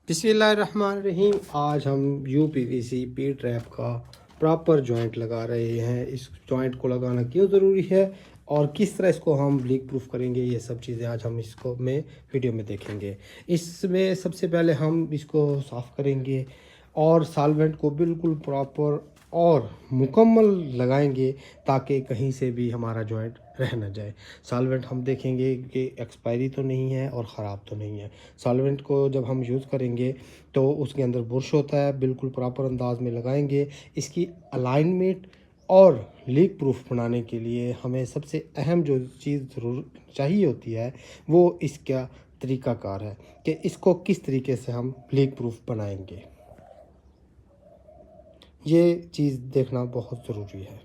बिस्मिल्लाहिर्रहमानिर्रहीम। आज हम यूपीवीसी पी ट्रैप का प्रॉपर जॉइंट लगा रहे हैं। इस जॉइंट को लगाना क्यों ज़रूरी है और किस तरह इसको हम लीक प्रूफ करेंगे, ये सब चीज़ें आज हम इसको में वीडियो में देखेंगे। इसमें सबसे पहले हम इसको साफ़ करेंगे और सॉल्वेंट को बिल्कुल प्रॉपर और मुकम्मल लगाएंगे ताकि कहीं से भी हमारा जॉइंट रह ना जाए। सॉल्वेंट हम देखेंगे कि एक्सपायरी तो नहीं है और ख़राब तो नहीं है। सॉल्वेंट को जब हम यूज़ करेंगे तो उसके अंदर बुरश होता है, बिल्कुल प्रॉपर अंदाज में लगाएंगे। इसकी अलाइनमेंट और लीक प्रूफ बनाने के लिए हमें सबसे अहम जो चीज़ ज़रूर चाहिए होती है वो इसका तरीक़ाकार है कि इसको किस तरीके से हम लीक प्रूफ बनाएंगे। ये चीज़ देखना बहुत ज़रूरी है।